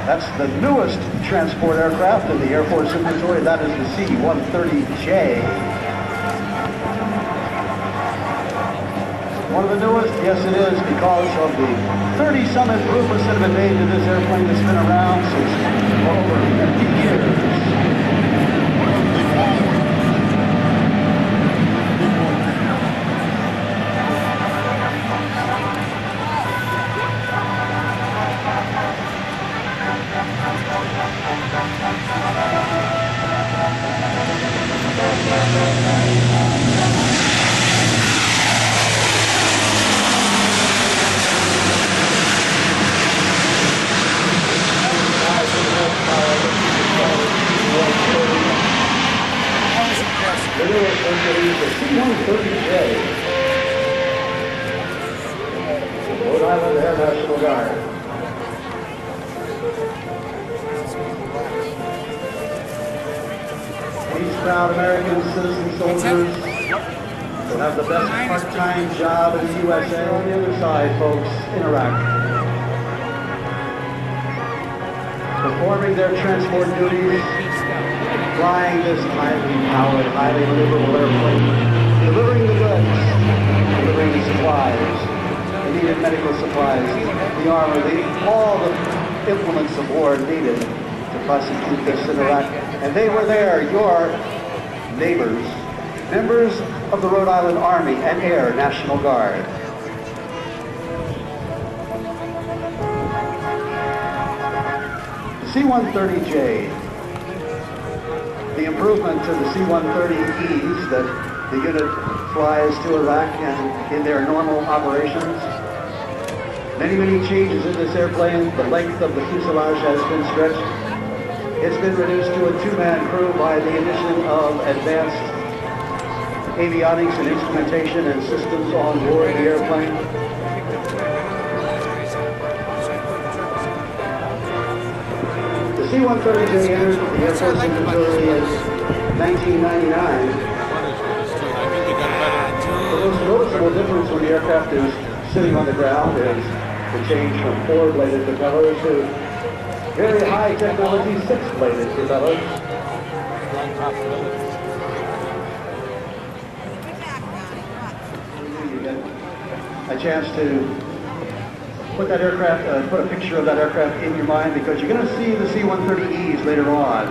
That's the newest transport aircraft in the Air Force inventory. That is the C-130J. One of the newest, yes it is, because of the 30-some improvements that have been made to this airplane that's been around since over 50 years. The C-130J, Rhode Island Air National Guard. These proud American citizen soldiers will have the best part-time job in the USA. On the other side, folks, in Iraq, performing their transport duties, flying this highly powered, highly maneuverable airplane, delivering the goods, delivering the supplies, the needed medical supplies, the armor, all the implements of war needed to prosecute this in Iraq. And they were there, your neighbors, members of the Rhode Island Army and Air National Guard. The C-130J, the improvement to the C-130Es that the unit flies to Iraq and in their normal operations. Many, many changes in this airplane. The length of the fuselage has been stretched. It's been reduced to a two-man crew by the addition of advanced avionics and instrumentation and systems on board the airplane. The C-130J entered the Air Force inventory in 1999. The most noticeable difference when the aircraft is sitting on the ground is the change from four-bladed propellers to very high technology six-bladed propellers. You get a chance to put that aircraft, put a picture of that aircraft in your mind, because you're going to see the C-130Es later on.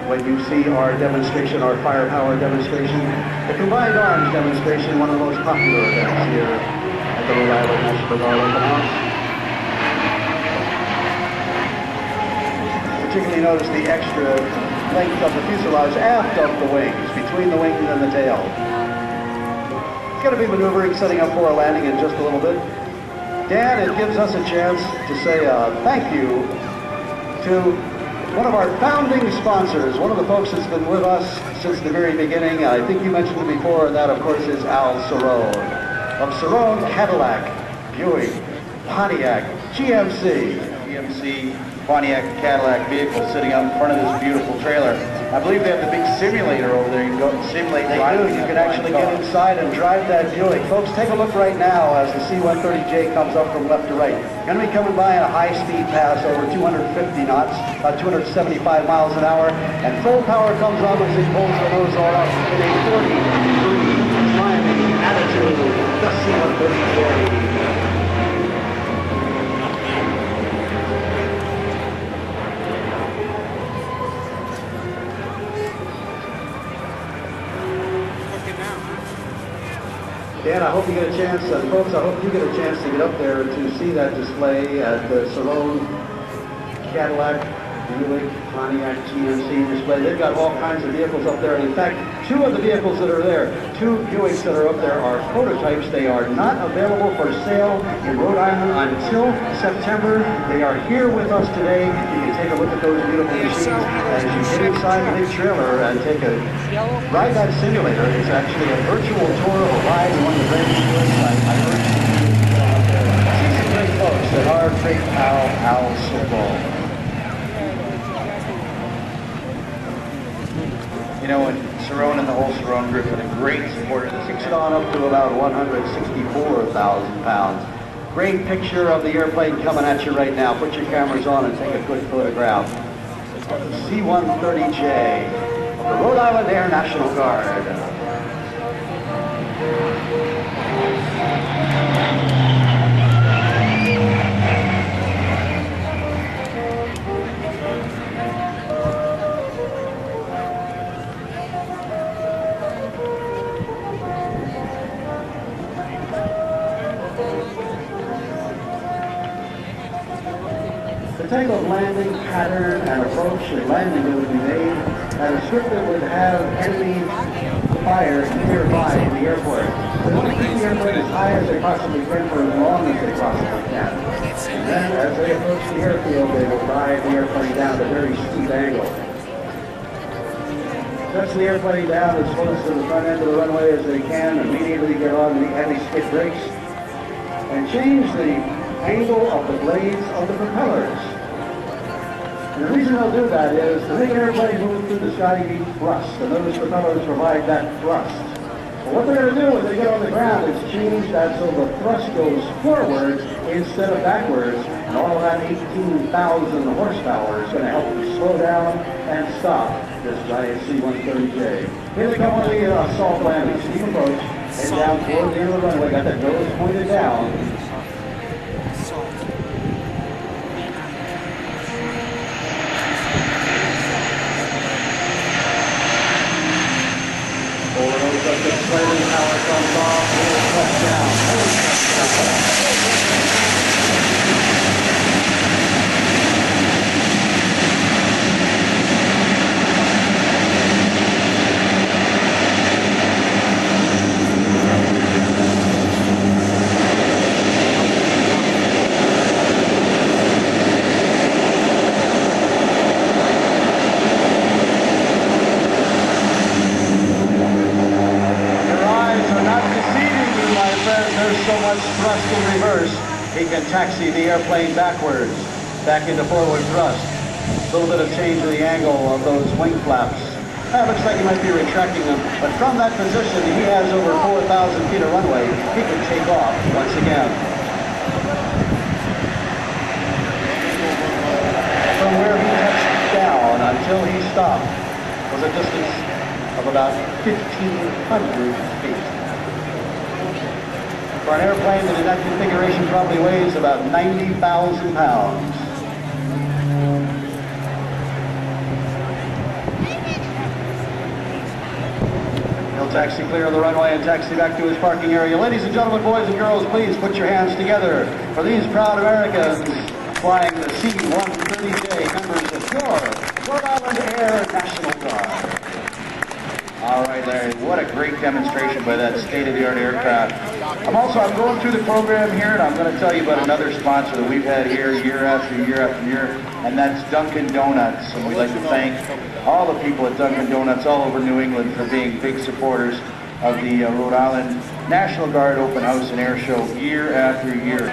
When you see our demonstration, our firepower demonstration, the combined arms demonstration, one of the most popular events here at the Rhode Island National Guard Open House. Particularly notice the extra length of the fuselage aft of the wings, between the wings and the tail. It's going to be maneuvering, setting up for a landing in just a little bit. Dan, it gives us a chance to say thank you to one of our founding sponsors, one of the folks that's been with us since the very beginning. I think you mentioned it before, and that, of course, is Al Cerrone of Cerrone Cadillac, Buick, Pontiac, GMC, Pontiac Cadillac vehicle sitting out in front of this beautiful trailer. I believe they have the big simulator over there. You can go and simulate driving. You can actually get inside and drive that Buick. Folks, take a look right now as the C-130J comes up from left to right. Going to be coming by in a high-speed pass over 250 knots, about 275 miles an hour, and full power comes on as it pulls the nose all up in a 40-degree climbing attitude. The C-130J. Dan, I hope you get a chance, folks, I hope you get a chance to get up there to see that display at the Cerrone Cadillac, Buick, Pontiac, GMC display. They've got all kinds of vehicles up there. And in fact, two of the vehicles that are there, two Buicks that are up there, are prototypes. They are not available for sale in Rhode Island until September. They are here with us today. You can take a look at those beautiful machines as you get inside the big trailer and take a ride that simulator. It's actually a virtual tour of a ride in one of the great Buicks. I urge you to get out there. See some great folks that are great pal Al Cerrone. You know, and Cerrone and the whole Cerrone group are a great supporter of this. Kicks it on up to about 164,000 pounds. Great picture of the airplane coming at you right now. Put your cameras on and take a good photograph. C-130J of the Rhode Island Air National Guard. The type of landing pattern and approach and landing that would be made at a strip that would have enemy fire nearby in the airport. They want to keep the airplane as high as they possibly can for as long as they possibly can. And then as they approach the airfield, they will dive the airplane down at a very steep angle. Touch the airplane down as close to the front end of the runway as they can, immediately get on the heavy skid brakes, and change the angle of the blades of the propellers. And the reason they'll do that is the big airplane moves through the sky needs thrust, and those propellers provide that thrust. But what they're going to do when they get on the ground is change that so the thrust goes forwards instead of backwards, and all of that 18,000 horsepower is going to help you slow down and stop this giant C-130J. Here they come on the soft landing, steep approach, head down toward the end of the runway, got that nose pointed down. Slightly power comes off, little touchdown. There's so much thrust in reverse, he can taxi the airplane backwards, back into forward thrust. A little bit of change in the angle of those wing flaps. That looks like he might be retracting them, but from that position, he has over 4,000 feet of runway. He can take off once again. From where he touched down until he stopped was a distance of about 1,500 feet. For an airplane that in that configuration probably weighs about 90,000 pounds. He'll taxi clear of the runway and taxi back to his parking area. Ladies and gentlemen, boys and girls, please put your hands together for these proud Americans flying the C-130J, members of your Rhode Island Air National Guard. All right, Larry, what a great demonstration by that state-of-the-art aircraft. I'm going through the program here, and I'm going to tell you about another sponsor that we've had here year after year after year, and that's Dunkin' Donuts. And we'd like to thank all the people at Dunkin' Donuts all over New England for being big supporters of the Rhode Island National Guard Open House and Air Show year after year.